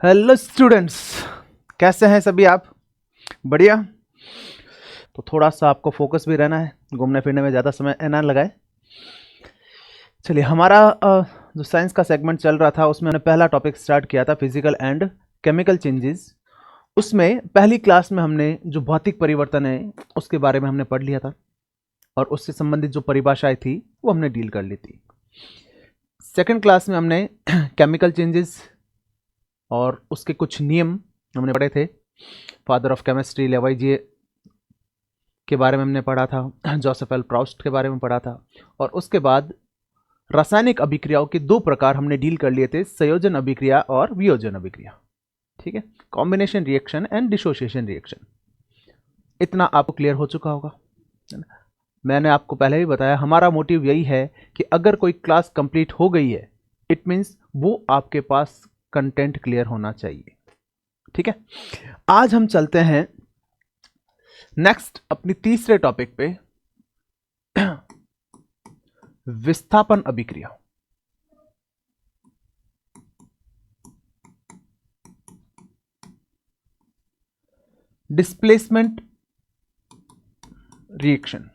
Hello students, कैसे हैं सभी आप? बढ़िया। तो थोड़ा सा आपको फोकस भी रहना है, घूमने फिरने में ज़्यादा समय ना लगाए। चलिए, हमारा जो साइंस का सेगमेंट चल रहा था उसमें हमने पहला टॉपिक स्टार्ट किया था, फिजिकल एंड केमिकल चेंजेस। उसमें पहली क्लास में हमने जो भौतिक परिवर्तन है उसके बारे में हमने पढ़ लिया था और उससे संबंधित जो परिभाषाएं थी वो हमने डील कर ली थी। सेकेंड क्लास में हमने केमिकल चेंजेस और उसके कुछ नियम हमने पढ़े थे। फादर ऑफ केमिस्ट्री लेवाइजिए के बारे में हमने पढ़ा था, जोसेफ एल प्राउस्ट के बारे में पढ़ा था। और उसके बाद रासायनिक अभिक्रियाओं के दो प्रकार हमने डील कर लिए थे, संयोजन अभिक्रिया और वियोजन अभिक्रिया। ठीक है, combination reaction and dissociation reaction. इतना आपको क्लियर हो चुका होगा, है ना? मैंने आपको पहले भी बताया, हमारा मोटिव यही है कि अगर कोई क्लास कंप्लीट हो गई है, इट मीन्स वो आपके पास कंटेंट क्लियर होना चाहिए। ठीक है, आज हम चलते हैं नेक्स्ट अपनी तीसरे टॉपिक पे, विस्थापन अभिक्रिया। Displacement reaction.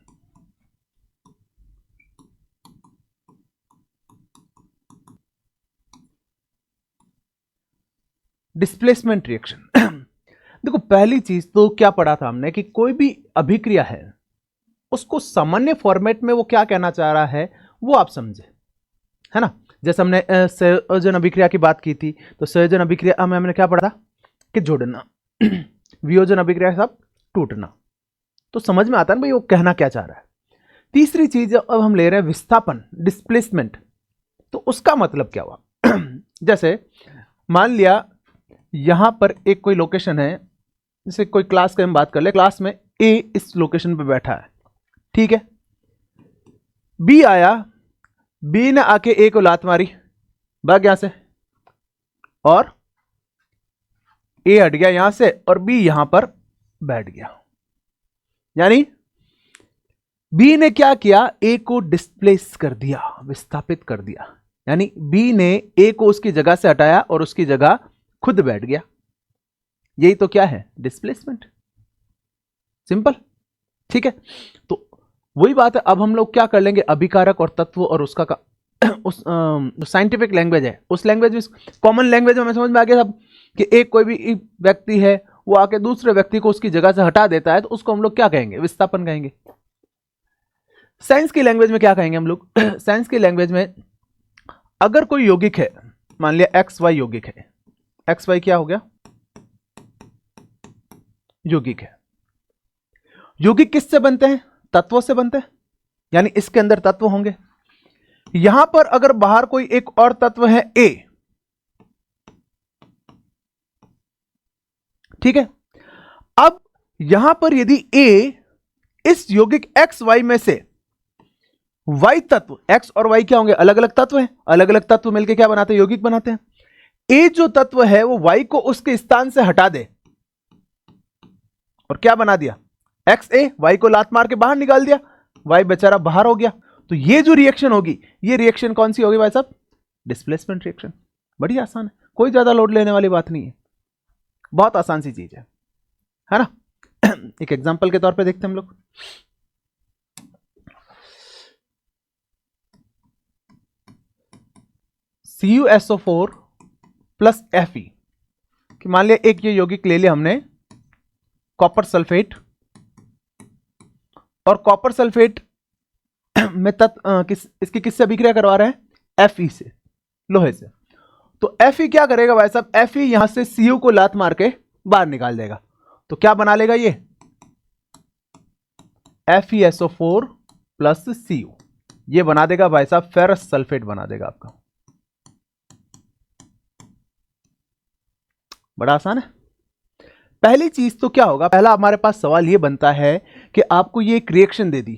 डिस्प्लेसमेंट रिएक्शन देखो, पहली चीज तो क्या पढ़ा था हमने कि कोई भी अभिक्रिया है उसको सामान्य फॉर्मेट में वो क्या कहना चाह रहा है वो आप समझे, है ना? जैसे हमने संयोजन अभिक्रिया की बात की थी, तो संयोजन अभिक्रिया में हमने क्या पढ़ा था कि जोड़ना, वियोजन अभिक्रिया सब टूटना। तो समझ में आता है ना भाई वो कहना क्या चाह रहा है। तीसरी चीज अब हम ले रहे हैं विस्थापन, डिस्प्लेसमेंट। तो उसका मतलब क्या हुआ? जैसे मान लिया यहां पर एक कोई लोकेशन है, जैसे कोई क्लास की हम बात कर ले, क्लास में ए इस लोकेशन पे बैठा है, ठीक है। बी आया, बी ने आके ए को लात मारी, भाग यहां से, और ए हट गया यहां से और बी यहां पर बैठ गया। यानी बी ने क्या किया, ए को डिस्प्लेस कर दिया, विस्थापित कर दिया। यानी बी ने ए को उसकी जगह से हटाया और उसकी जगह खुद बैठ गया। यही तो क्या है, डिस्प्लेसमेंट। सिंपल, ठीक है। तो वही बात है, अब हम लोग क्या कर लेंगे, अभिकारक और तत्व और उसका उस साइंटिफिक लैंग्वेज है उस लैंग्वेज में, कॉमन लैंग्वेज में हमें समझ में आ गया सब कि एक कोई भी व्यक्ति है वो आके दूसरे व्यक्ति को उसकी जगह से हटा देता है, तो उसको हम लोग क्या कहेंगे, विस्थापन कहेंगे। साइंस की लैंग्वेज में क्या कहेंगे हम लोग? साइंस की लैंग्वेज में अगर कोई यौगिक है, मान लिया एक्स वाई यौगिक है, एक्स वाई क्या हो गया, यौगिक है। यौगिक किससे बनते हैं, तत्वों से बनते हैं, यानी इसके अंदर तत्व होंगे। यहां पर अगर बाहर कोई एक और तत्व है ए, ठीक है। अब यहां पर यदि ए इस यौगिक एक्स वाई में से वाई तत्व, एक्स और वाई क्या होंगे, अलग अलग तत्व हैं, अलग अलग तत्व मिलकर क्या बनाते हैं, यौगिक बनाते हैं। ए जो तत्व है वो वाई को उसके स्थान से हटा दे और क्या बना दिया, एक्स ए, वाई को लात मार के बाहर निकाल दिया, वाई बेचारा बाहर हो गया। तो ये जो रिएक्शन होगी, ये रिएक्शन कौन सी होगी भाई साहब, डिस्प्लेसमेंट रिएक्शन। बड़ी आसान है, कोई ज्यादा लोड लेने वाली बात नहीं है, बहुत आसान सी चीज है ना? एक एग्जांपल के तौर पे देखते हैं हम लोग। CuSO4 प्लस Fe कि मान लिया एक ये यौगिक ले लिया हमने, कॉपर सल्फेट, और कॉपर सल्फेट में इसकी किससे अभिक्रिया करवा रहे हैं, Fe से, लोहे से। तो Fe क्या करेगा भाई साहब, Fe यहां से Cu को लात मार के बाहर निकाल देगा। तो क्या बना लेगा ये, FeSO4 प्लस Cu, ये बना देगा भाई साहब फेरस सल्फेट बना देगा आपका। बड़ा आसान है। पहली चीज तो क्या होगा, पहला हमारे पास सवाल ये बनता है कि आपको ये एक रिएक्शन दे दी,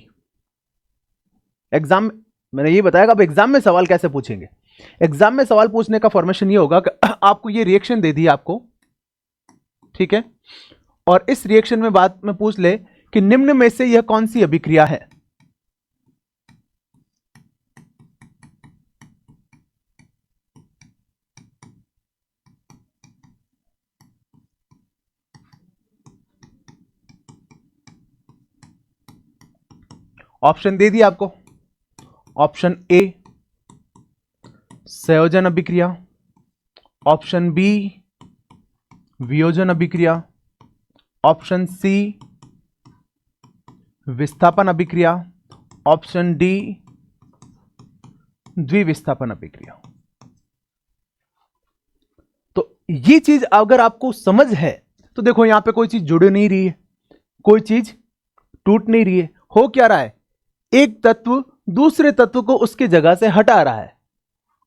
एग्जाम, मैंने ये बताया अब एग्जाम में सवाल कैसे पूछेंगे। एग्जाम में सवाल पूछने का फॉर्मेशन ये होगा कि आपको ये रिएक्शन दे दी आपको, ठीक है, और इस रिएक्शन में बात में पूछ ले कि निम्न में से यह कौन सी अभिक्रिया है। ऑप्शन दे दिया आपको। ऑप्शन ए संयोजन अभिक्रिया, ऑप्शन बी वियोजन अभिक्रिया, ऑप्शन सी विस्थापन अभिक्रिया, ऑप्शन डी द्विविस्थापन अभिक्रिया। तो ये चीज अगर आपको समझ है तो देखो यहां पे कोई चीज जुड़ नहीं रही है, कोई चीज टूट नहीं रही है। हो क्या रहा है, एक तत्व दूसरे तत्व को उसकी जगह से हटा रहा है,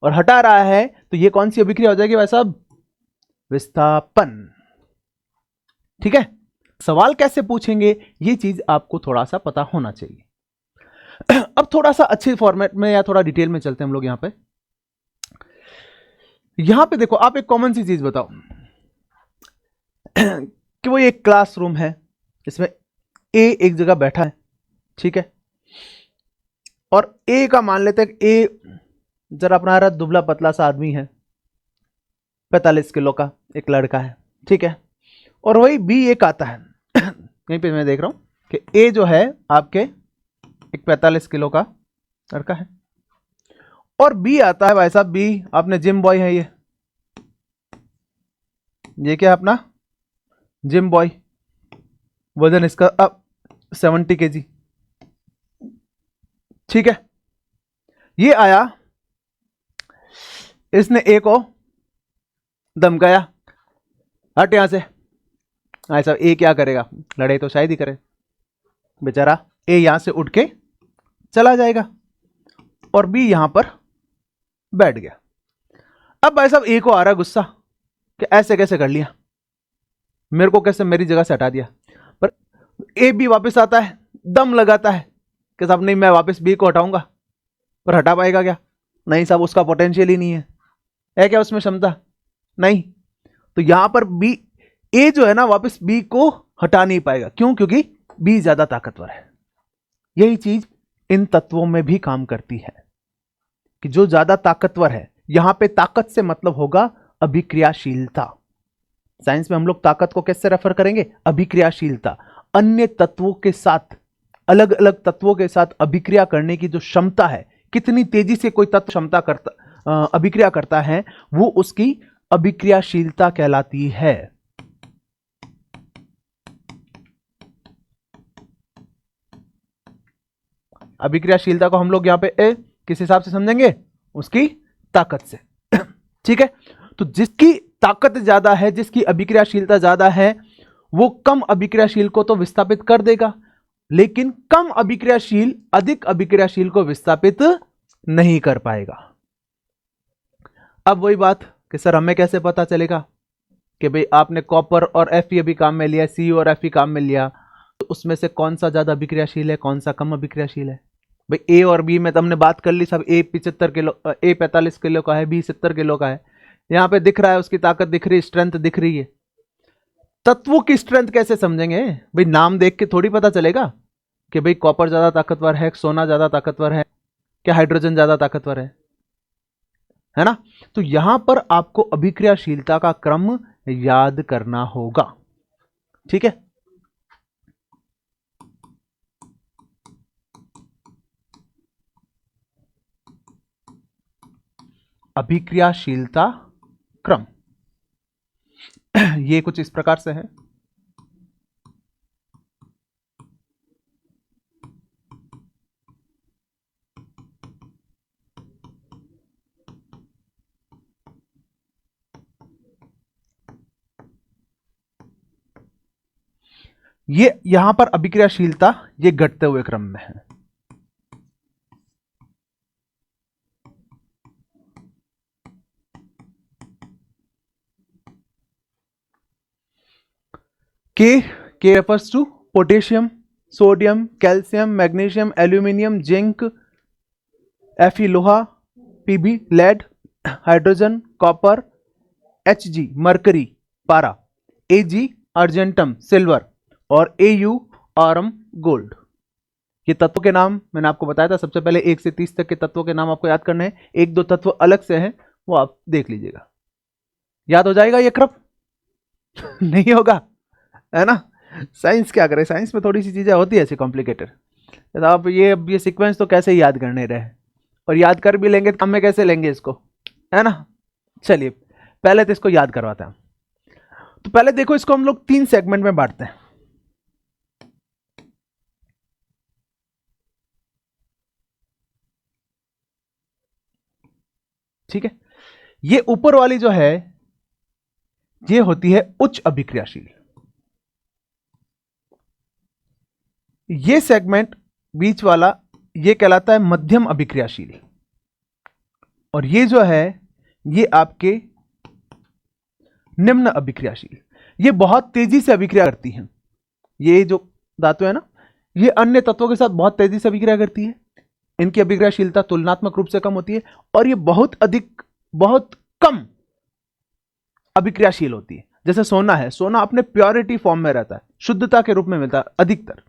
और हटा रहा है तो ये कौन सी अभिक्रिया हो जाएगी भाई साहब, विस्थापन। ठीक है, सवाल कैसे पूछेंगे ये चीज आपको थोड़ा सा पता होना चाहिए। अब थोड़ा सा अच्छे फॉर्मेट में या थोड़ा डिटेल में चलते हैं हम लोग। यहां पे देखो, आप एक कॉमन सी चीज बताओ कि वो एक क्लासरूम है, इसमें ए एक जगह बैठा है, ठीक है, और ए का मान लेते हैं ए जरा अपना रहा दुबला पतला सा आदमी है, 45 किलो का एक लड़का है, ठीक है, और वही बी एक आता है यहीं पे मैं देख रहा हूं कि ए जो है आपके एक 45 किलो का लड़का है, और बी आता है भाई साहब, बी आपने जिम बॉय है, ये क्या है अपना जिम बॉय, वजन इसका अब 70 kg, ठीक है। ये आया, इसने ए को धमकाया, हट यहां से। ऐसा ए क्या करेगा, लड़ाई तो शायद ही करे, बेचारा ए यहां से उठ के चला जाएगा, और बी यहां पर बैठ गया। अब भाई साहब ए को आ रहा गुस्सा कि ऐसे कैसे कर लिया, मेरे को कैसे मेरी जगह से हटा दिया। पर ए बी वापस आता है, दम लगाता है कि साहब नहीं, मैं वापस बी को हटाऊंगा, पर हटा पाएगा क्या, नहीं साहब, उसका पोटेंशियल ही नहीं है क्या उसमें क्षमता, नहीं। तो यहां पर बी ए जो है ना वापस बी को हटा नहीं पाएगा, क्यों, क्योंकि बी ज्यादा ताकतवर है। यही चीज इन तत्वों में भी काम करती है कि जो ज्यादा ताकतवर है, यहां पे ताकत से मतलब होगा अभिक्रियाशीलता। साइंस में हम लोग ताकत को कैसे रेफर करेंगे, अभिक्रियाशीलता। अन्य तत्वों के साथ, अलग अलग तत्वों के साथ अभिक्रिया करने की जो क्षमता है, कितनी तेजी से कोई तत्व क्षमता करता अभिक्रिया करता है, वो उसकी अभिक्रियाशीलता कहलाती है। अभिक्रियाशीलता को हम लोग यहां पे किस हिसाब से समझेंगे, उसकी ताकत से ठीक है। तो जिसकी ताकत ज्यादा है, जिसकी अभिक्रियाशीलता ज्यादा है, वो कम अभिक्रियाशील को तो विस्थापित कर देगा, लेकिन कम अभिक्रियाशील अधिक अभिक्रियाशील को विस्थापित नहीं कर पाएगा। अब वही बात कि सर हमें कैसे पता चलेगा कि भाई आपने कॉपर और एफ अभी काम में लिया, सी और एफ काम में लिया, तो उसमें से कौन सा ज्यादा अभिक्रियाशील है, कौन सा कम अभिक्रियाशील है। भाई ए और बी में तो हमने बात कर ली, सब ए 75 किलो, ए 45 किलो का है, बी 70 किलो का है, यहां पे दिख रहा है, उसकी ताकत दिख रही है, स्ट्रेंथ दिख रही है। तत्वों की स्ट्रेंथ कैसे समझेंगे भाई, नाम देख के थोड़ी पता चलेगा कि भाई कॉपर ज्यादा ताकतवर है, सोना ज्यादा ताकतवर है, क्या हाइड्रोजन ज्यादा ताकतवर है ना। तो यहां पर आपको अभिक्रियाशीलता का क्रम याद करना होगा, ठीक है। अभिक्रियाशीलता क्रम ये कुछ इस प्रकार से है। ये यहां पर अभिक्रियाशीलता ये घटते हुए क्रम में है। K refers to potassium, sodium, calcium, magnesium, aluminium, zinc, F E लोहा, P B lead, hydrogen, copper, H G mercury पारा, एजी अर्जेंटम सिल्वर, और एयू आरम गोल्ड। ये तत्वों के नाम मैंने आपको बताया था, सबसे पहले 1 से 30 तक के तत्वों के नाम आपको याद करने हैं, एक दो तत्व अलग से हैं वो आप देख लीजिएगा, याद हो जाएगा ये क्रम नहीं होगा, है ना। साइंस क्या करे, साइंस में थोड़ी सी चीजें होती है ऐसी कॉम्प्लिकेटेड। तो आप ये सीक्वेंस तो कैसे याद करने रहे, और याद कर भी लेंगे तो काम में कैसे लेंगे इसको, है ना। चलिए पहले तो इसको याद करवाते हैं। तो पहले देखो, इसको हम लोग 3 सेगमेंट में बांटते हैं। ठीक है, ये ऊपर वाली जो है ये होती है उच्च अभिक्रियाशील, ये सेगमेंट बीच वाला ये कहलाता है मध्यम अभिक्रियाशील, और ये जो है ये आपके निम्न अभिक्रियाशील। ये बहुत तेजी से अभिक्रिया करती हैं, ये जो धातु है ना, ये अन्य तत्वों के साथ बहुत तेजी से अभिक्रिया करती है। इनकी अभिक्रियाशीलता तुलनात्मक रूप से कम होती है, और ये बहुत कम अभिक्रियाशील होती है। जैसे सोना है, सोना अपने प्योरिटी फॉर्म में रहता है, शुद्धता के रूप में मिलता है अधिकतर,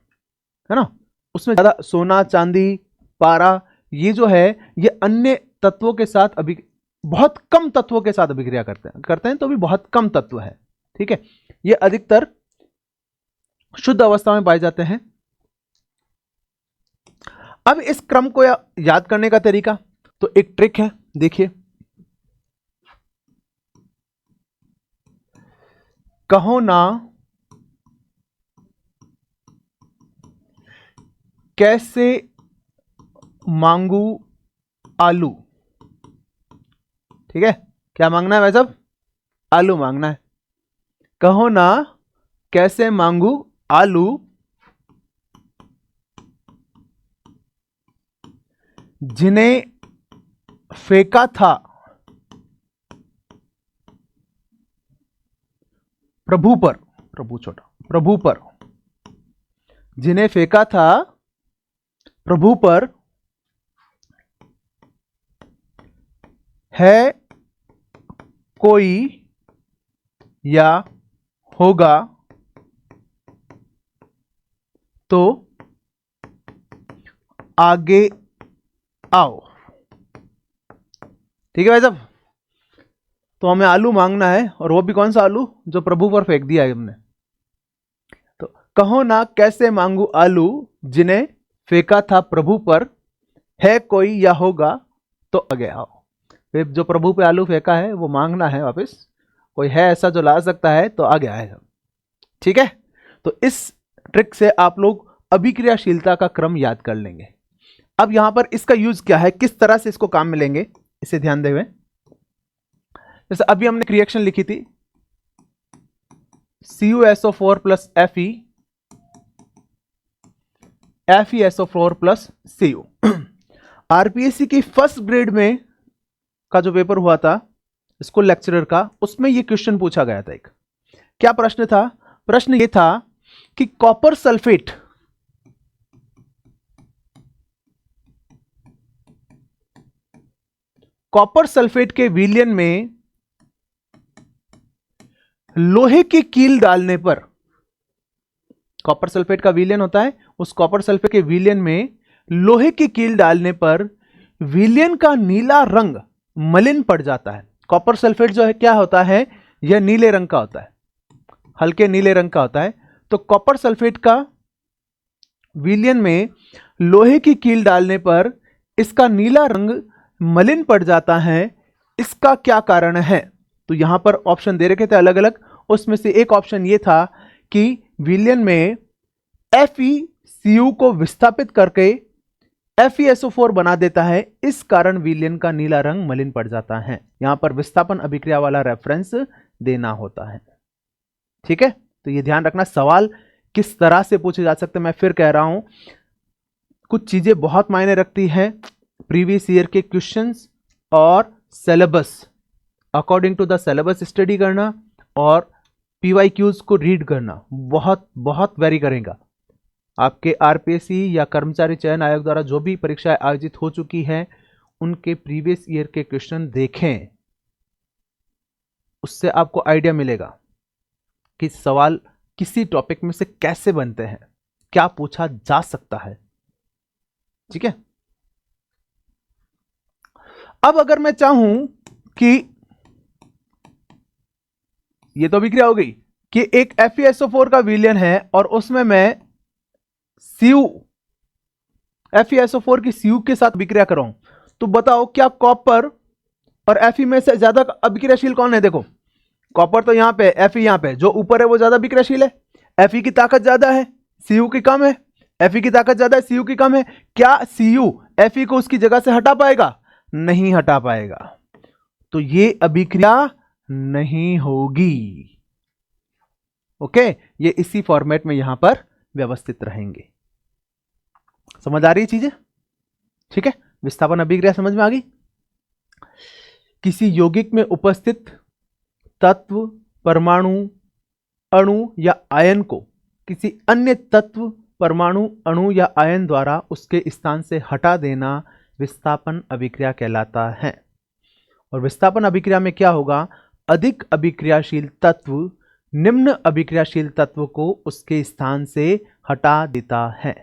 है ना। उसमें ज्यादा सोना, चांदी, पारा, ये जो है ये अन्य तत्वों के साथ बहुत कम तत्वों के साथ अभिक्रिया करते हैं तो भी बहुत कम तत्व है। ठीक है, ये अधिकतर शुद्ध अवस्था में पाए जाते हैं। अब इस क्रम को याद करने का तरीका, तो एक ट्रिक है, देखिए। कहो ना कैसे मांगू आलू। ठीक है, क्या मांगना है भाई साहब, आलू मांगना है। कहो ना कैसे मांगू आलू, जिन्हें फेंका था प्रभु पर, प्रभु छोटा, प्रभु पर, जिन्हें फेंका था प्रभु पर, है कोई या होगा तो आगे आओ। ठीक है भाई साहब, तो हमें आलू मांगना है, और वो भी कौन सा आलू, जो प्रभु पर फेंक दिया है हमने। तो कहो ना कैसे मांगू आलू, जिन्हें फेंका था प्रभु पर, है कोई या होगा तो आगे आओ। फिर जो प्रभु पे आलू फेंका है वो मांगना है वापस, कोई है ऐसा जो ला सकता है तो आगे आएगा। ठीक है, तो इस ट्रिक से आप लोग अभिक्रियाशीलता का क्रम याद कर लेंगे। अब यहां पर इसका यूज क्या है, किस तरह से इसको काम में लेंगे, इसे ध्यान दें। जैसे अभी हमने रिएक्शन लिखी थी CuSO4 plus Fe, FeSO4 plus Cu। RPSC की फर्स्ट ग्रेड में का जो पेपर हुआ था स्कूल लेक्चरर का, उसमें यह क्वेश्चन पूछा गया था। एक क्या प्रश्न था, प्रश्न यह था कि कॉपर सल्फेट के विलयन में लोहे की कील डालने पर, कॉपर सल्फेट का विलयन होता है, उस कॉपर सल्फेट के विलयन में लोहे की कील डालने पर विलयन का नीला रंग मलिन पड़ जाता है। कॉपर सल्फेट जो है क्या होता है, यह नीले रंग का होता है, हल्के नीले रंग का होता है। तो कॉपर सल्फेट का विलयन में लोहे की कील डालने पर इसका नीला रंग मलिन पड़ जाता है, इसका क्या कारण है। तो यहां पर ऑप्शन दे रखे थे अलग अलग, उसमें से एक ऑप्शन यह था कि विलयन में FeCu को विस्थापित करके FeSO4 बना देता है, इस कारण विलयन का नीला रंग मलिन पड़ जाता है। यहां पर विस्थापन अभिक्रिया वाला रेफरेंस देना होता है। ठीक है, तो यह ध्यान रखना, सवाल किस तरह से पूछे जा सकते हैं। मैं फिर कह रहा हूं, कुछ चीजें बहुत मायने रखती हैं, प्रीवियस ईयर के क्वेश्चंस और syllabus, according to the syllabus study करना और PYQs को रीड करना बहुत बहुत वेरी करेगा। आपके आरपीएससी या कर्मचारी चयन आयोग द्वारा जो भी परीक्षाएं आयोजित हो चुकी हैं, उनके प्रीवियस ईयर के क्वेश्चन देखें, उससे आपको आइडिया मिलेगा कि सवाल किसी टॉपिक में से कैसे बनते हैं, क्या पूछा जा सकता है। ठीक है, अब अगर मैं चाहूं कि ये तो अभिक्रिया हो गई कि एक FeSO4 का विलयन है और उसमें मैं Cu FeSO4 की Cu के साथ अभिक्रिया कराऊं तो बताओ क्या कॉपर और Fe में से ज्यादा अभिक्रियाशील कौन है? देखो कॉपर तो यहां पे, Fe यहां पे, जो ऊपर है वो ज्यादा अभिक्रियाशील है। Fe की ताकत ज्यादा है, Cu की कम है। Fe की ताकत ज्यादा है, Cu की कम है। क्या Cu Fe को उसकी जगह से हटा पाएगा? नहीं हटा पाएगा, तो ये अभिक्रिया नहीं होगी। ओके, ये इसी फॉर्मेट में यहां पर व्यवस्थित रहेंगे। समझ आ रही है चीजें? ठीक है, विस्थापन अभिक्रिया समझ में आ गई। किसी यौगिक में उपस्थित तत्व, परमाणु, अणु या आयन को किसी अन्य तत्व, परमाणु, अणु या आयन द्वारा उसके स्थान से हटा देना विस्थापन अभिक्रिया कहलाता है। और विस्थापन अभिक्रिया में क्या होगा? अधिक अभिक्रियाशील तत्व निम्न अभिक्रियाशील तत्व को उसके स्थान से हटा देता है।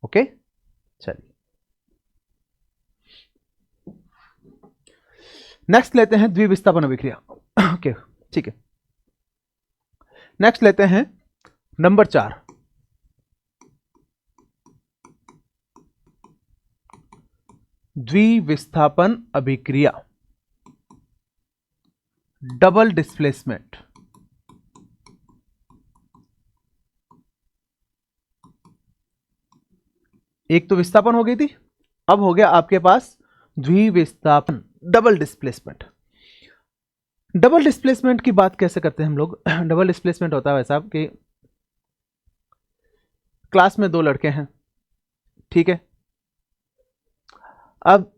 ओके, चलिए नेक्स्ट लेते हैं द्विविस्थापन अभिक्रिया। ओके, ठीक है, नेक्स्ट लेते हैं नंबर 4, द्विविस्थापन अभिक्रिया, डबल डिस्प्लेसमेंट। एक तो विस्थापन हो गई थी, अब हो गया आपके पास द्विविस्थापन, डबल डिस्प्लेसमेंट। डबल डिस्प्लेसमेंट की बात कैसे करते हैं हम लोग? डबल डिस्प्लेसमेंट होता है वैसा कि क्लास में 2 लड़के हैं, ठीक है, अब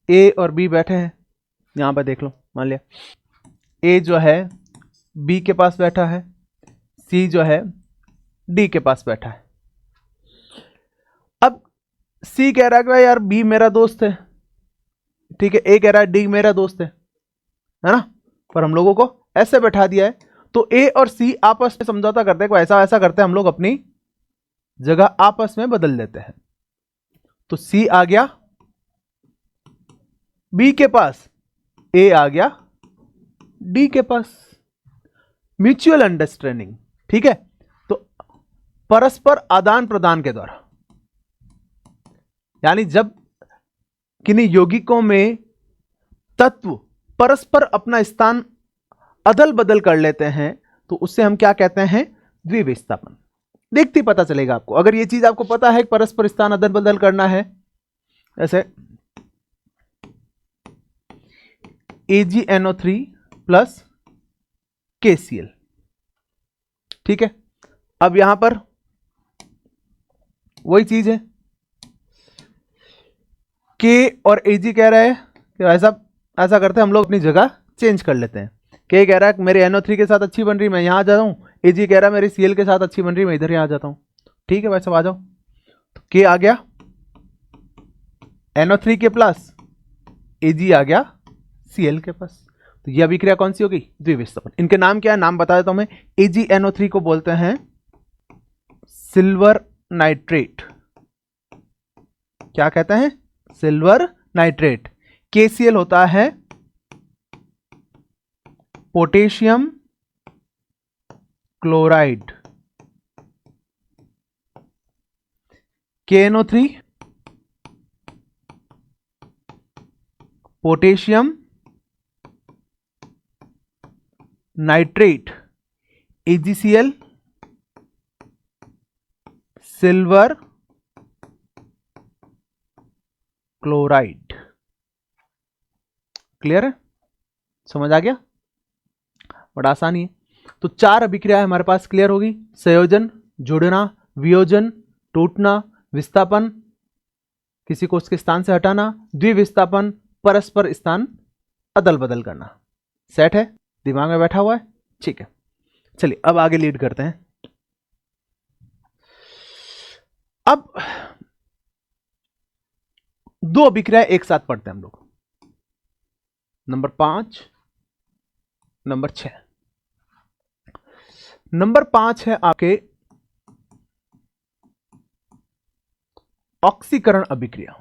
ए और बी बैठे हैं, यहां पर देख लो, मान लिया ए जो है बी के पास बैठा है, सी जो है डी के पास बैठा है। अब सी कह रहा है कि भाई यार बी मेरा दोस्त है, ठीक है, ए कह रहा है डी मेरा दोस्त है ना, पर हम लोगों को ऐसे बैठा दिया है, तो ए और सी आपस में समझौता करते हैं, ऐसा ऐसा करते हैं, हम लोग अपनी जगह आपस में बदल देते हैं। तो सी आ गया बी के पास, ए आ गया डी के पास, म्यूचुअल अंडरस्टैंडिंग, ठीक है। तो परस्पर आदान प्रदान के द्वारा, यानी जब किन्हीं यौगिकों में तत्व परस्पर अपना स्थान अदल बदल कर लेते हैं तो उससे हम क्या कहते हैं? द्विविस्थापन। देखते ही पता चलेगा आपको, अगर ये चीज आपको पता है कि परस्पर स्थान अदल बदल करना है, जैसे AgNO3 प्लस KCl, ठीक है। अब यहां पर वही चीज है, के और Ag कह रहे हैं कि ऐसा ऐसा करते हैं, हम लोग अपनी जगह चेंज कर लेते हैं। के कह रहा है कि मेरे NO3 के साथ अच्छी बन रही, मैं यहां आ जाता हूं। Ag कह रहा है मेरे Cl के साथ अच्छी बन रही, मैं इधर यहां आ जाता हूं, ठीक है, वैसे आ जाओ। तो के आ गया NO3 के प्लस, Ag आ गया Cl के पास, तो यह अभिक्रिया कौन सी होगी? द्विविस्थापन। इनके नाम क्या है? नाम बता देता हूं मैं। AgNO3 को बोलते हैं सिल्वर नाइट्रेट, क्या कहते हैं? Silver nitrate. KCl होता है potassium chloride. KNO3 potassium nitrate. AgCl silver chloride. Clear है? समझ आ गया? बड़ा आसानी है। तो 4 अभिक्रिया हमारे पास क्लियर होगी: संयोजन, जुड़ना, वियोजन, टूटना, विस्थापन, किसी को उसके स्थान से हटाना, द्विविस्थापन, परस्पर स्थान अदल बदल करना। सेट है? दिमाग में बैठा हुआ है? ठीक है, चलिए अब आगे लीड करते हैं। अब 2 अभिक्रिया एक साथ पढ़ते हैं हम लोग, नंबर 5, नंबर 6। नंबर 5 है आपके ऑक्सीकरण अभिक्रिया,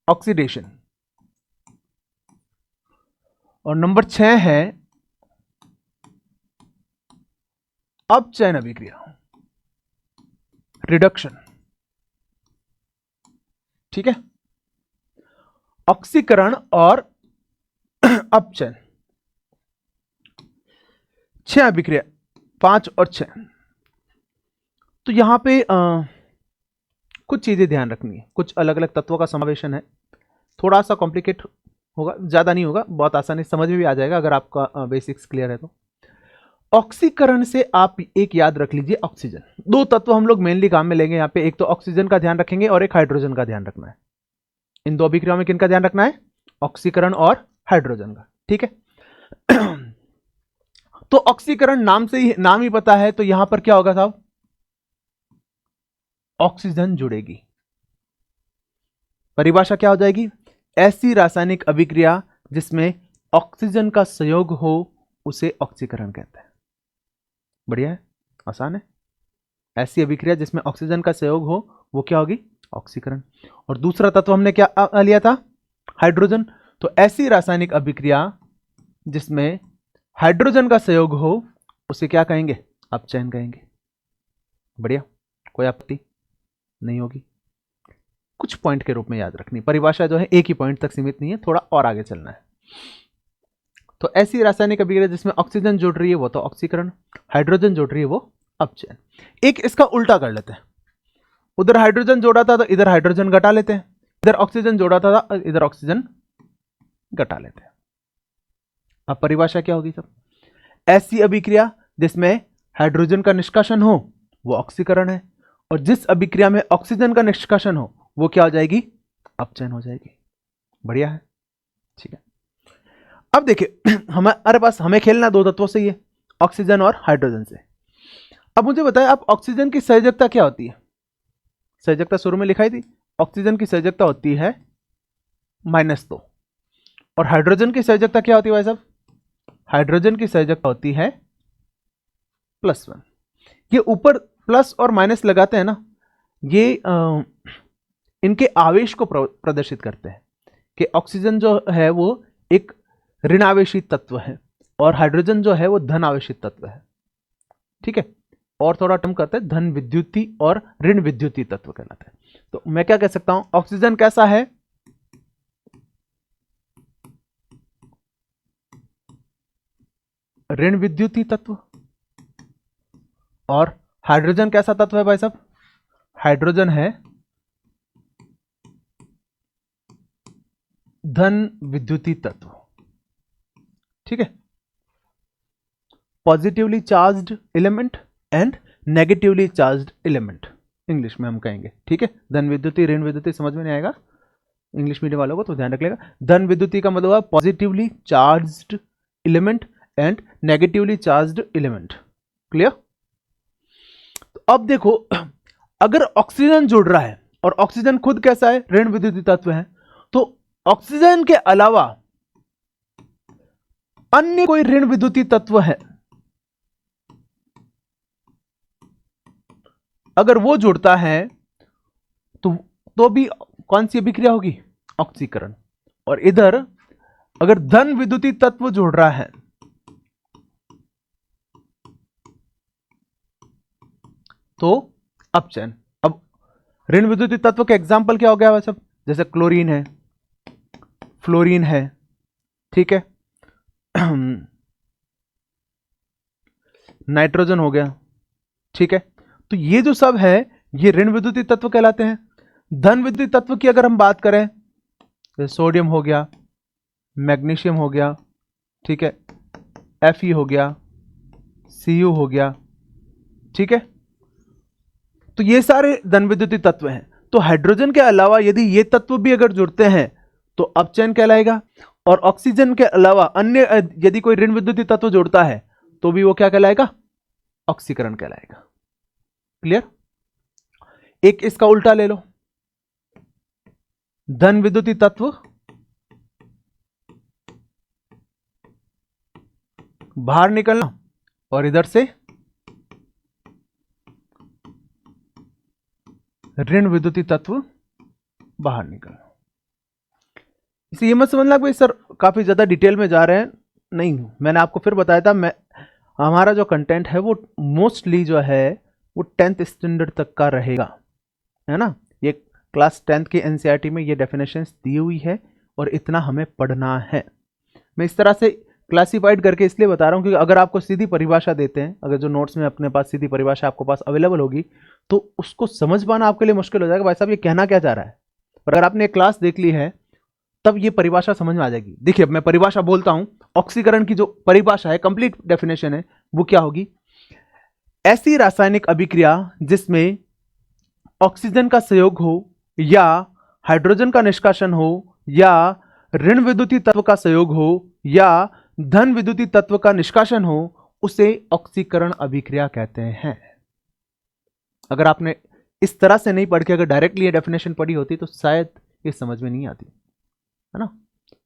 ऑक्सीडेशन। और नंबर 6 है अपचयन अभिक्रिया। रिडक्शन, ठीक है, ऑक्सीकरण और अपचयन, 6 अभिक्रिया, 5 और 6। तो यहां पे कुछ चीजें ध्यान रखनी है, कुछ अलग अलग तत्वों का समावेशन है, थोड़ा सा कॉम्प्लिकेट होगा, ज्यादा नहीं होगा, बहुत आसानी समझ में भी आ जाएगा अगर आपका बेसिक्स क्लियर है तो। ऑक्सीकरण से आप एक याद रख लीजिए, ऑक्सीजन, 2 तत्व हम लोग मेनली काम में लेंगे यहां पे, एक तो ऑक्सीजन का ध्यान रखेंगे और एक हाइड्रोजन का ध्यान रखना है। इन 2 अभिक्रियाओं में किनका ध्यान रखना है? ऑक्सीकरण और हाइड्रोजन का, ठीक है। तो ऑक्सीकरण नाम ही पता है, तो यहां पर क्या होगा साहब? ऑक्सीजन जुड़ेगी। परिभाषा क्या हो जाएगी? ऐसी रासायनिक अभिक्रिया जिसमें ऑक्सीजन का संयोग हो उसे ऑक्सीकरण कहते हैं। बढ़िया है, आसान है। ऐसी अभिक्रिया जिसमें ऑक्सीजन का संयोग हो वो क्या होगी? ऑक्सीकरण। और दूसरा तत्व हमने क्या लिया था? हाइड्रोजन। तो ऐसी रासायनिक अभिक्रिया जिसमें हाइड्रोजन का संयोग हो उसे क्या कहेंगे? अपचयन कहेंगे। बढ़िया, कोई आपत्ति नहीं होगी। कुछ पॉइंट के रूप में याद रखनी, परिभाषा जो है एक ही पॉइंट तक सीमित नहीं है, थोड़ा और आगे चलना है। तो ऐसी रासायनिक अभिक्रिया जिसमें ऑक्सीजन जुड़ रही है वो तो ऑक्सीकरण, हाइड्रोजन जुड़ रही है वो अपचयन। एक इसका उल्टा कर लेते हैं, उधर हाइड्रोजन जोड़ा था तो इधर हाइड्रोजन घटा लेते हैं, इधर ऑक्सीजन जोड़ा था इधर ऑक्सीजन घटा लेते हैं। अब परिभाषा क्या होगी सब? ऐसी अभिक्रिया जिसमें हाइड्रोजन का निष्कासन हो वो ऑक्सीकरण है, और जिस अभिक्रिया में ऑक्सीजन का निष्कासन हो वो क्या हो जाएगी? अपचयन हो जाएगी। बढ़िया है, ठीक है। अब देखिए हमारे पास हमें खेलना 2 तत्वों से ही है, ऑक्सीजन और हाइड्रोजन से। अब मुझे बताएं, आप ऑक्सीजन की संयोजकता क्या होती है? संयोजकता शुरू में लिखाई थी, ऑक्सीजन की संयोजकता होती है -2, और हाइड्रोजन की संयोजकता क्या होती है भाई साहब? हाइड्रोजन की संयोजकता होती है +1। ये ऊपर प्लस और माइनस लगाते हैं ना, ये इनके आवेश को प्रदर्शित करते हैं कि ऑक्सीजन जो है वो एक ऋण आवेशित तत्व है और हाइड्रोजन जो है वो धन आवेशित तत्व है, ठीक है। और थोड़ा टर्म करते हैं, धन विद्युती और ऋण विद्युती तत्व कहलाते हैं। तो मैं क्या कह सकता हूं, ऑक्सीजन कैसा है? ऋण विद्युती तत्व। और हाइड्रोजन कैसा तत्व है भाई साहब? हाइड्रोजन है धन विद्युती तत्व, ठीक है। Positively charged element and negatively charged element, English में हम कहेंगे, ठीक है। धन विद्युती ऋण विद्युती समझ में नहीं आएगा इंग्लिश मीडियम वालों को, तो ध्यान रखिएगा। धन विद्युती का मतलब है positively charged element and negatively charged element. Clear? तो अब देखो, अगर ऑक्सीजन जुड़ रहा है और ऑक्सीजन खुद कैसा है? ऋण विद्युती तत्व है, तो ऑक्सीजन के अलावा अन्य कोई ऋण विद्युती तत्व है, अगर वो जुड़ता है तो भी कौन सी अभिक्रिया होगी? ऑक्सीकरण। और इधर अगर धन विद्युती तत्व जुड़ रहा है तो अपचयन। अब ऋण विद्युती तत्व के एग्जाम्पल क्या हो गया सब? जैसे क्लोरीन है, फ्लोरीन है, ठीक है, नाइट्रोजन हो गया, ठीक है। तो ये जो सब है ये ऋण विद्युती तत्व कहलाते हैं। धन विद्युती तत्व की अगर हम बात करें तो सोडियम हो गया, मैग्नीशियम हो गया, ठीक है, Fe हो गया, Cu हो गया, ठीक है। तो ये सारे धन विद्युती तत्व हैं। तो हाइड्रोजन के अलावा यदि ये तत्व भी अगर जुड़ते हैं तो अपचयन कहलाएगा, और ऑक्सीजन के अलावा अन्य यदि कोई ऋण विद्युती तत्व जुड़ता है तो भी वो क्या कहलाएगा? ऑक्सीकरण कहलाएगा। क्लियर? एक इसका उल्टा ले लो, धन विद्युती तत्व बाहर निकलना और इधर से ऋण विद्युती तत्व बाहर निकलना। इसे ये मत समझना भाई सर काफी ज्यादा डिटेल में जा रहे हैं, नहीं, मैंने आपको फिर बताया था, हमारा जो कंटेंट है वो मोस्टली जो है वो 10th स्टैंडर्ड तक का रहेगा, है ना। ये क्लास 10th के एनसीईआरटी में ये डेफिनेशंस दी हुई है और इतना हमें पढ़ना है। मैं इस तरह से क्लासिफाइड करके इसलिए बता रहा हूँ क्योंकि अगर आपको सीधी परिभाषा देते हैं, अगर जो नोट्स में अपने पास सीधी परिभाषा आपको पास अवेलेबल होगी तो उसको समझ पाना आपके लिए मुश्किल हो जाएगा, भाई साहब ये कहना क्या चाह रहा है। पर अगर आपने क्लास देख ली है तब ये परिभाषा समझ में आ जाएगी। देखिए, अब मैं परिभाषा बोलता हूं, ऑक्सीकरण की जो परिभाषा है, कंप्लीट डेफिनेशन है, वो क्या होगी? ऐसी रासायनिक अभिक्रिया जिसमें ऑक्सीजन का संयोग हो या हाइड्रोजन का निष्कासन हो या ऋण विद्युतीय तत्व का संयोग हो या धन विद्युतीय तत्व का निष्कासन हो, उसे ऑक्सीकरण अभिक्रिया कहते हैं। अगर आपने इस तरह से नहीं पढ़ के अगर डायरेक्टली ये डेफिनेशन पढ़ी होती तो शायद ये समझ में नहीं आती, है ना।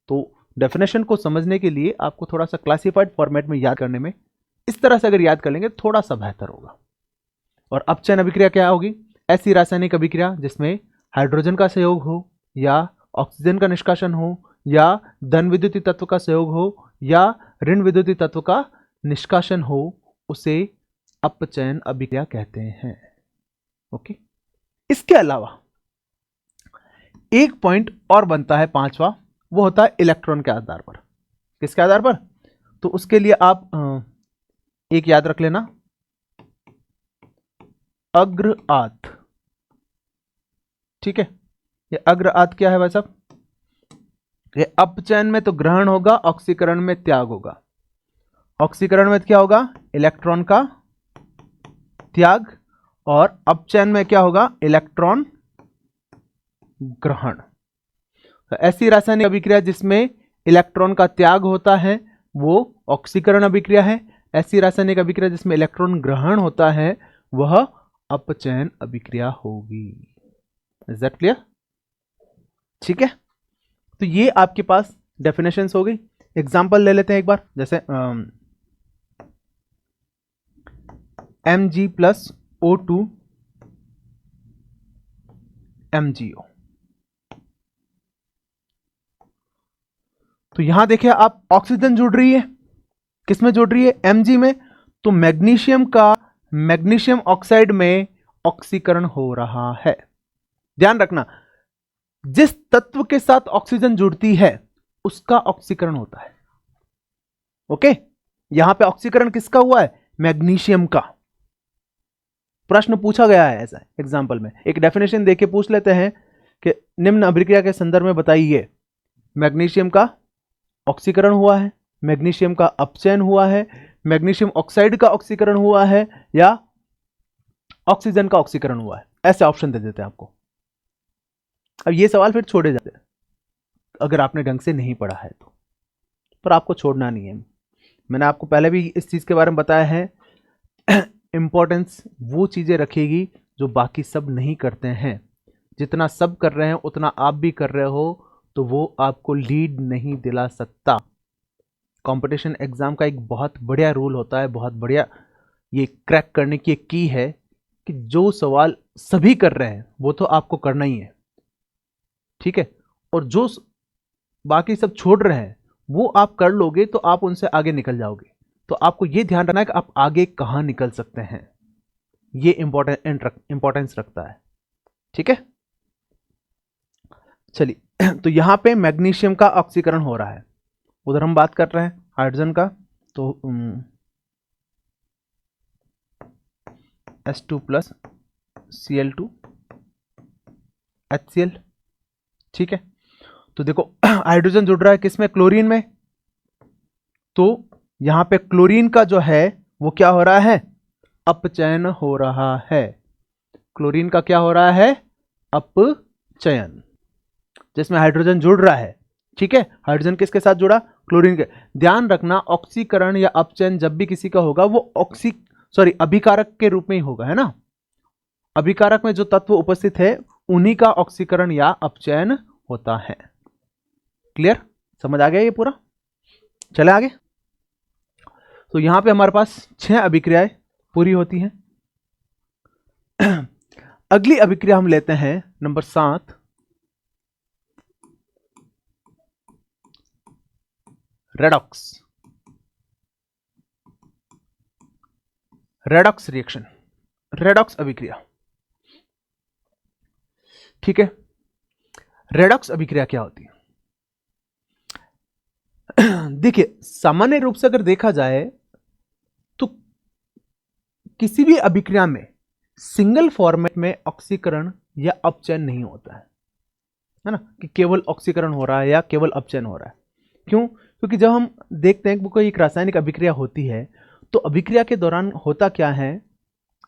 तो डेफिनेशन को समझने के लिए आपको थोड़ा सा क्लासिफाइड फॉर्मेट में याद करने में इस तरह से अगर याद कर लेंगे थोड़ा सा बेहतर होगा। और अपचयन अभिक्रिया क्या होगी? ऐसी रासायनिक अभिक्रिया जिसमें हाइड्रोजन का संयोग हो या ऑक्सीजन का निष्कासन हो या धन विद्युतीय तत्व का संयोग हो या ऋण विद्युतीय तत्व का निष्कासन हो, उसे अपचयन अभिक्रिया कहते हैं। ओके। इसके अलावा एक पॉइंट और बनता है, पांचवा, वो होता है इलेक्ट्रॉन के आधार पर। किसके आधार पर? तो उसके लिए आप एक याद रख लेना, अग्रआत। ठीक है, ये अग्रआत क्या है भाई साहब? ये अपचयन में तो ग्रहण होगा, ऑक्सीकरण में त्याग होगा। ऑक्सीकरण में क्या होगा? इलेक्ट्रॉन का त्याग, और अपचयन में क्या होगा? इलेक्ट्रॉन ग्रहण। तो ऐसी रासायनिक अभिक्रिया जिसमें इलेक्ट्रॉन का त्याग होता है वो ऑक्सीकरण अभिक्रिया है। ऐसी रासायनिक अभिक्रिया जिसमें इलेक्ट्रॉन ग्रहण होता है वह अपचयन अभिक्रिया होगी। Is that clear? ठीक है, तो ये आपके पास डेफिनेशंस हो गई। एग्जांपल ले लेते हैं एक बार, जैसे Mg प्लस O2 MgO। तो यहां देखिए आप, ऑक्सीजन जुड़ रही है, किसमें जुड़ रही है? Mg में। तो मैग्नीशियम का मैग्नीशियम ऑक्साइड में ऑक्सीकरण हो रहा है। ध्यान रखना, जिस तत्व के साथ ऑक्सीजन जुड़ती है उसका ऑक्सीकरण होता है। ओके, यहां पे ऑक्सीकरण किसका हुआ है? मैग्नीशियम का। प्रश्न पूछा गया है ऐसा एग्जाम्पल में, एक डेफिनेशन देके पूछ लेते हैं कि निम्न अभिक्रिया के संदर्भ में बताइए, मैग्नीशियम का ऑक्सीकरण हुआ है, मैग्नीशियम का अपचयन हुआ है, मैग्नीशियम ऑक्साइड का ऑक्सीकरण हुआ है या ऑक्सीजन का ऑक्सीकरण हुआ है। ऐसे ऑप्शन दे देते हैं आपको। अब ये सवाल फिर छोड़े जाते हैं अगर आपने ढंग से नहीं पढ़ा है तो, पर आपको छोड़ना नहीं है। मैंने आपको पहले भी इस चीज के बारे में बताया है, इंपॉर्टेंस वो चीजें रखेगी जो बाकी सब नहीं करते हैं। जितना सब कर रहे हैं उतना आप भी कर रहे हो तो वो आपको लीड नहीं दिला सकता। कंपटीशन एग्जाम का एक बहुत बढ़िया रूल होता है, बहुत बढ़िया ये क्रैक करने की एक की है कि जो सवाल सभी कर रहे हैं वो तो आपको करना ही है, ठीक है, और जो बाकी सब छोड़ रहे हैं वो आप कर लोगे तो आप उनसे आगे निकल जाओगे। तो आपको ये ध्यान रखना है कि आप आगे कहां निकल सकते हैं, ये इंपॉर्टेंस रखता है। ठीक है, चलिए, तो यहां पे मैग्नीशियम का ऑक्सीकरण हो रहा है, उधर हम बात कर रहे हैं हाइड्रोजन का, तो H2 प्लस Cl2 HCl। ठीक है, तो देखो हाइड्रोजन जुड़ रहा है किसमें? क्लोरीन में। तो यहां पे क्लोरीन का जो है वो क्या हो रहा है? अपचयन हो रहा है। क्लोरीन का क्या हो रहा है? अपचयन, जिसमें हाइड्रोजन जुड़ रहा है। ठीक है, हाइड्रोजन किसके साथ जुड़ा? क्लोरीन के। ध्यान रखना, ऑक्सीकरण या अपचयन जब भी किसी का होगा वो अभिकारक के रूप में ही होगा, है ना। अभिकारक में जो तत्व उपस्थित है उन्हीं का ऑक्सीकरण या अपचयन होता है। क्लियर? समझ आ गया ये पूरा? चले आगे। तो यहां पे हमारे पास 6 अभिक्रियाएं पूरी होती हैं। अगली अभिक्रिया हम लेते हैं number 7, redox. Redox reaction. Redox अभिक्रिया। ठीक है, रेडॉक्स अभिक्रिया क्या होती है? देखिए, सामान्य रूप से अगर देखा जाए तो किसी भी अभिक्रिया में सिंगल फॉर्मेट में ऑक्सीकरण या अपचयन नहीं होता है ना, कि केवल ऑक्सीकरण हो रहा है या केवल अपचयन हो रहा है। क्यों? क्योंकि जब हम देखते हैं कि कोई एक रासायनिक अभिक्रिया होती है तो अभिक्रिया के दौरान होता क्या है,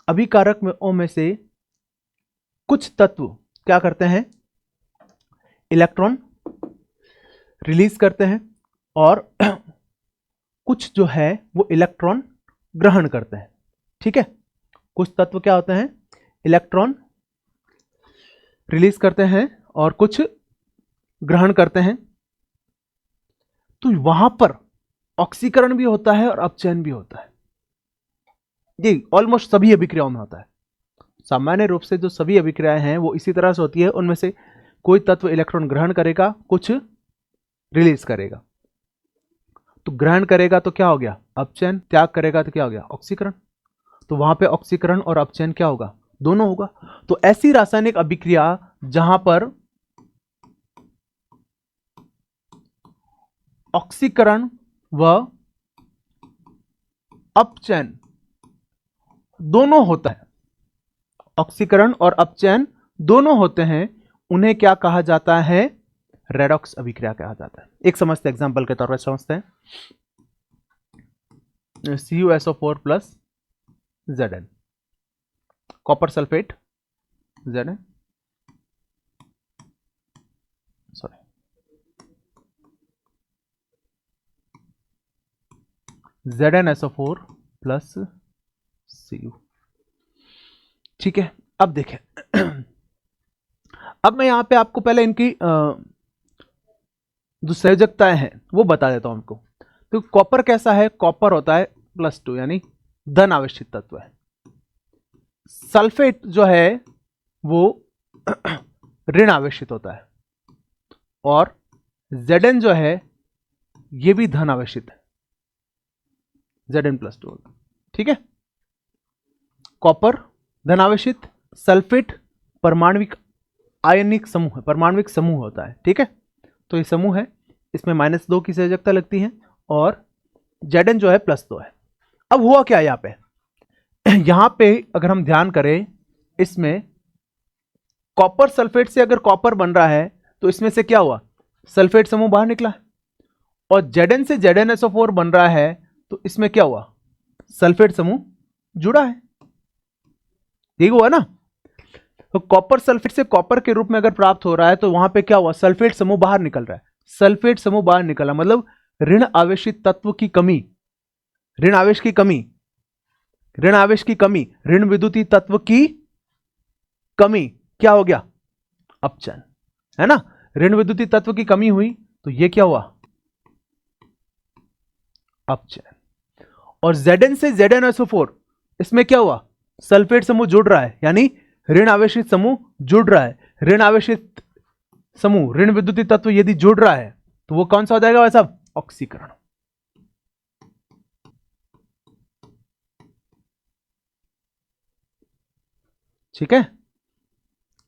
अभिकारक में से कुछ तत्व क्या करते हैं, इलेक्ट्रॉन रिलीज करते हैं और कुछ जो है वो इलेक्ट्रॉन ग्रहण करते हैं। ठीक है, कुछ तत्व क्या होते हैं, इलेक्ट्रॉन रिलीज करते हैं और कुछ ग्रहण करते हैं। तो वहां पर ऑक्सीकरण भी होता है और अपचयन भी होता है। ये ऑलमोस्ट सभी अभिक्रियाओं में होता है। सामान्य रूप से जो सभी अभिक्रियाएं हैं वो इसी तरह से होती है, उनमें से कोई तत्व इलेक्ट्रॉन ग्रहण करेगा, कुछ रिलीज करेगा। तो ग्रहण करेगा तो क्या हो गया, अपचयन, त्याग करेगा तो क्या हो गया, ऑक्सीकरण। तो वहां पे ऑक्सीकरण और अपचयन क्या होगा, दोनों होगा। तो ऐसी रासायनिक अभिक्रिया जहां पर ऑक्सीकरण व अपचयन दोनों होता है, ऑक्सीकरण और अपचयन दोनों होते हैं, उन्हें क्या कहा जाता है, रेडॉक्स अभिक्रिया कहा जाता है। एक समझते एग्जांपल के तौर पर समझते हैं, CuSO4 plus Zn, copper sulphate Zn, sorry ZnSO4 plus Cu। ठीक है, अब देखें अब मैं यहां पे आपको पहले इनकी जो संयोजकताएं हैं वो बता देता हूं आपको। तो कॉपर कैसा है, कॉपर होता है +2 यानी धन आवेशित तत्व है। सल्फेट जो है वो ऋण आवेशित होता है और Zn जो है ये भी धन आवेशित है, Zn+2। ठीक है, कॉपर धन आवेशित, सल्फेट परमाणविक आयनिक समूह है, परमाणविक समूह होता है। ठीक है, तो ये समूह है, इसमें -2 की संयोजकता लगती है और Zn जो है +2 है। अब हुआ क्या यहां पे, यहां पे अगर हम ध्यान करें, इसमें कॉपर सल्फेट से अगर कॉपर बन रहा है तो इसमें से क्या हुआ, सल्फेट समूह बाहर निकला, और Zn से ZnSO4 बन रहा है तो इसमें क्या हुआ, सल्फेट समूह जुड़ा है। ठीक हुआ ना, तो कॉपर सल्फेट से कॉपर के रूप में अगर प्राप्त हो रहा है तो वहां पे क्या हुआ, सल्फेट समूह बाहर निकल रहा है। सल्फेट समूह बाहर निकला मतलब ऋण आवेशित तत्व की कमी, ऋण आवेश की कमी, ऋण आवेश की कमी, ऋण विद्युतीय तत्व की कमी, क्या हो गया, अपचयन, है ना। ऋण विद्युतीय तत्व की कमी हुई तो ये क्या हुआ, अपचयन। और Zn से ZnSO4 इसमें क्या हुआ, सल्फेट समूह जुड़ रहा है, यानी ऋण आवेशित समूह जुड़ रहा है। ऋण आवेशित समूह, ऋण विद्युतीय तत्व यदि जुड़ रहा है तो वो कौन सा हो जाएगा वैसा, ऑक्सीकरण। ठीक है,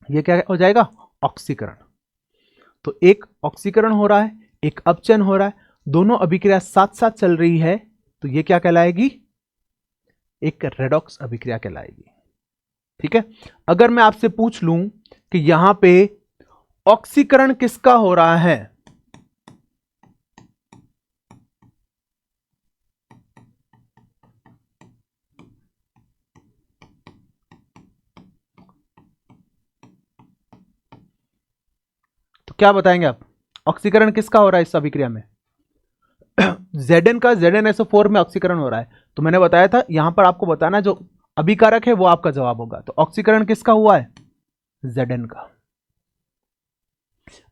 ये क्या हो जाएगा, ऑक्सीकरण। तो एक ऑक्सीकरण हो रहा है, एक अपचयन हो रहा है, दोनों अभिक्रिया साथ साथ चल रही है, तो ये क्या कहलाएगी, एक रेडॉक्स अभिक्रिया कहलाएगी। ठीक है, अगर मैं आपसे पूछ लूं कि यहां पे ऑक्सीकरण किसका हो रहा है, तो क्या बताएंगे आप, ऑक्सीकरण किसका हो रहा है इस अभिक्रिया में, Zn का ZnSO4 में ऑक्सीकरण हो रहा है। तो मैंने बताया था यहां पर आपको बताना जो अभिकारक है वो आपका जवाब होगा। तो ऑक्सीकरण किसका हुआ है, Zn का।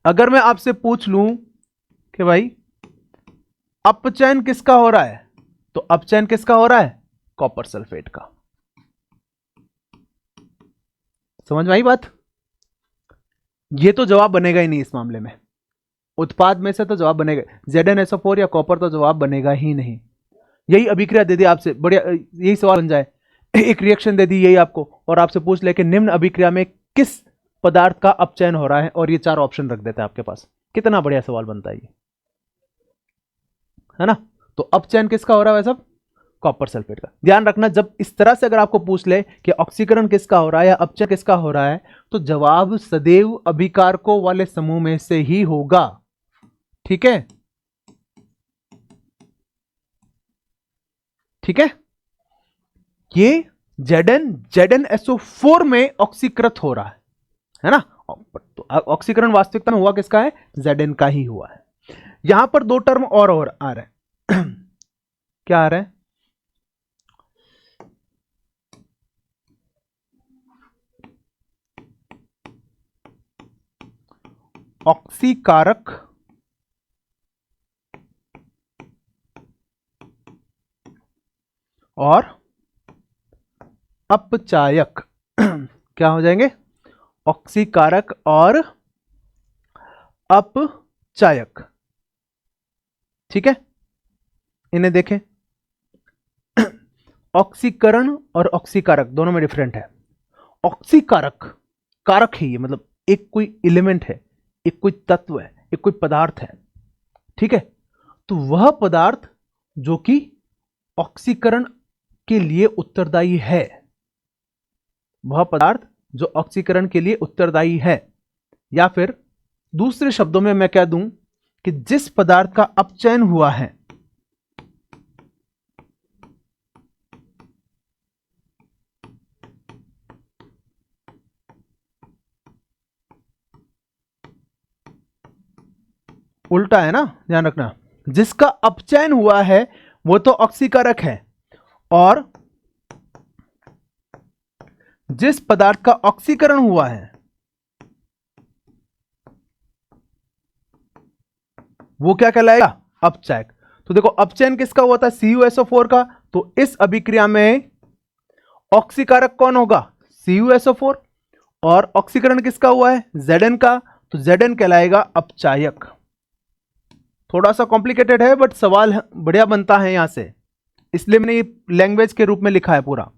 अगर मैं आपसे पूछ लूं कि भाई अपचयन किसका हो रहा है, तो अपचयन किसका हो रहा है, कॉपर सल्फेट का। समझ में आई बात, ये तो जवाब बनेगा ही नहीं इस मामले में, उत्पाद में से तो जवाब बनेगा, ZnSO4 या कॉपर तो जवाब बनेगा ही नहीं। यही अभिक्रिया दे दी आपसे, बढ़िया यही सवाल बन जाए एक रिएक्शन दे दी यही आपको, और आपसे पूछ ले कि निम्न अभिक्रिया में किस पदार्थ का अपचयन हो रहा है, और ये 4 ऑप्शन रख देता है आपके पास। कितना बढ़िया सवाल बनता है ये, है ना। तो अपचयन किसका हो रहा है सब? कॉपर सल्फेट का। ध्यान रखना, जब इस तरह से अगर आपको पूछ ले कि ऑक्सीकरण किसका हो रहा है या अपचयन किसका हो रहा है, तो जवाब सदैव अभिकारकों वाले समूह में से ही होगा। ठीक है, ठीक है। ये ZnSO4 में ऑक्सीकृत हो रहा है ना। तो ऑक्सीकरण वास्तविकता में हुआ किसका है? Zn का ही हुआ है। यहां पर 2 टर्म और आ रहे हैं। क्या आ रहा है? ऑक्सीकारक और अपचायक। क्या हो जाएंगे? ऑक्सीकारक और अपचायक। ठीक है, इन्हें देखें। ऑक्सीकरण और ऑक्सीकारक दोनों में डिफरेंट है। ऑक्सीकारक, कारक है ये, मतलब एक कोई एलिमेंट है, एक कोई तत्व है, एक कोई पदार्थ है। ठीक है, तो वह पदार्थ जो कि ऑक्सीकरण के लिए उत्तरदायी है, वह पदार्थ जो ऑक्सीकरण के लिए उत्तरदायी है, या फिर दूसरे शब्दों में मैं कह दूं कि जिस पदार्थ का अपचयन हुआ है, उल्टा है ना, ध्यान रखना। जिसका अपचयन हुआ है वो तो ऑक्सीकारक है, और जिस पदार्थ का ऑक्सीकरण हुआ है वो क्या कहलाएगा? अपचायक। तो देखो, अपचयन किसका हुआ था? CuSO4 का। तो इस अभिक्रिया में ऑक्सीकारक कौन होगा? CuSO4। और ऑक्सीकरण किसका हुआ है? Zn का। तो Zn कहलाएगा अपचायक। थोड़ा सा कॉम्प्लिकेटेड है, बट सवाल बढ़िया बनता है यहां से, इसलिए मैंने ये लैंग्वेज के रूप में लिखा है पूरा।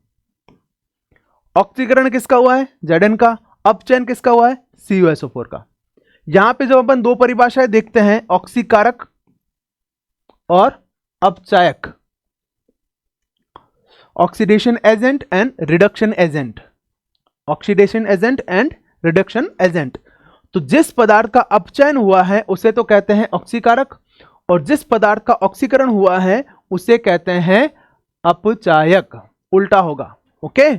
ऑक्सीकरण किसका हुआ है? Zn का। अपचयन किसका हुआ है? CuSO4 का। यहां पे जब अपन 2 परिभाषाएं देखते हैं, ऑक्सीकारक और अपचायक, oxidation agent and reduction agent, oxidation agent and reduction agent. तो जिस पदार्थ का अपचयन हुआ है उसे तो कहते हैं ऑक्सीकारक, और जिस पदार्थ का ऑक्सीकरण हुआ है उसे कहते हैं अपचायक। उल्टा होगा, ओके।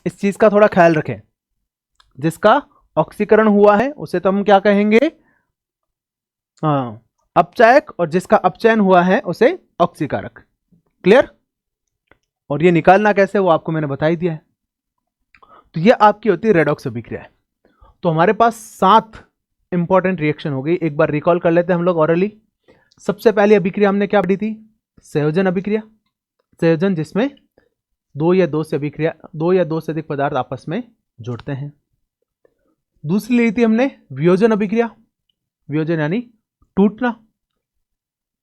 इस चीज का थोड़ा ख्याल रखें। जिसका ऑक्सीकरण हुआ है उसे तो हम क्या कहेंगे? अपचायक, और जिसका अपचयन हुआ है उसे ऑक्सीकारक। क्लियर? और ये निकालना कैसे वो आपको मैंने बता ही दिया है। तो ये आपकी होती है रेडॉक्स अभिक्रिया। तो हमारे पास 7 इंपॉर्टेंट रिएक्शन हो गई। एक बार रिकॉल कर लेते हैं हम लोग ऑरली। सबसे पहली अभिक्रिया हमने क्या पढ़ी थी? संयोजन अभिक्रिया। संयोजन जिसमें 2 या 2 से अधिक पदार्थ आपस में जुड़ते हैं। दूसरी ली थी हमने वियोजन अभिक्रिया। वियोजन यानी टूटना।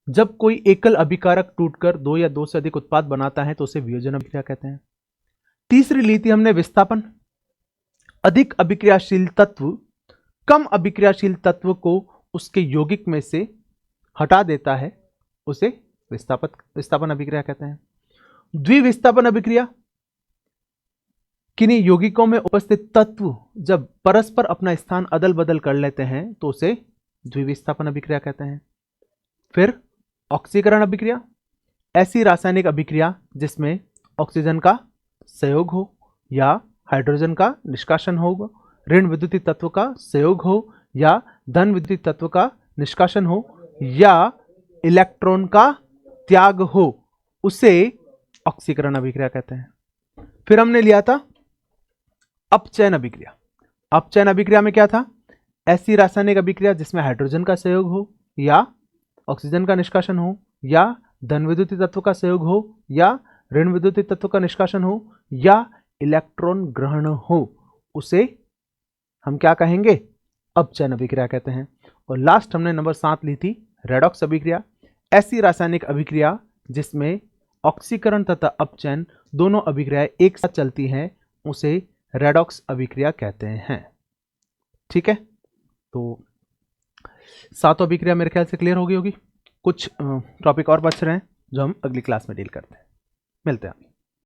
जब कोई एकल अभिकारक टूटकर 2 या 2 से अधिक उत्पाद बनाता है तो उसे वियोजन अभिक्रिया कहते हैं। तीसरी ली थी हमने विस्थापन। अधिक अभिक्रियाशील तत्व कम अभिक्रियाशील तत्व को उसके यौगिक में से हटा देता है, उसे विस्थापन अभिक्रिया कहते हैं। द्विविस्थापन अभिक्रिया, किन्हीं यौगिकों में उपस्थित तत्व जब परस्पर अपना स्थान अदल बदल कर लेते हैं तो उसे द्विविस्थापन अभिक्रिया कहते हैं। फिर ऑक्सीकरण अभिक्रिया, ऐसी रासायनिक अभिक्रिया जिसमें ऑक्सीजन का संयोग हो या हाइड्रोजन का निष्कासन होगा, ऋण विद्युतीय तत्व का संयोग हो या धन विद्युतीय तत्व का निष्कासन हो, या इलेक्ट्रॉन का त्याग हो, उसे ऑक्सीकरण अभिक्रिया कहते हैं। फिर हमने लिया था अपचयन अभिक्रिया। अपचयन अभिक्रिया में क्या था? ऐसी रासायनिक अभिक्रिया जिसमें हाइड्रोजन का संयोग हो या ऑक्सीजन का निष्कासन हो या धन विद्युतीय तत्व का संयोग हो या ऋण विद्युतीय तत्व का निष्कासन हो या इलेक्ट्रॉन ग्रहण हो, उसे हम क्या कहेंगे? अपचयन अभिक्रिया कहते हैं। और लास्ट हमने नंबर 7 ली थी रेडॉक्स अभिक्रिया। ऐसी रासायनिक अभिक्रिया जिसमें ऑक्सीकरण तथा अपचयन दोनों अभिक्रियाएं एक साथ चलती हैं उसे रेडॉक्स अभिक्रिया कहते हैं। ठीक है, तो सातों अभिक्रिया मेरे ख्याल से क्लियर हो गई होगी। कुछ टॉपिक और बच रहे हैं जो हम अगली क्लास में डील करते हैं। मिलते हैं।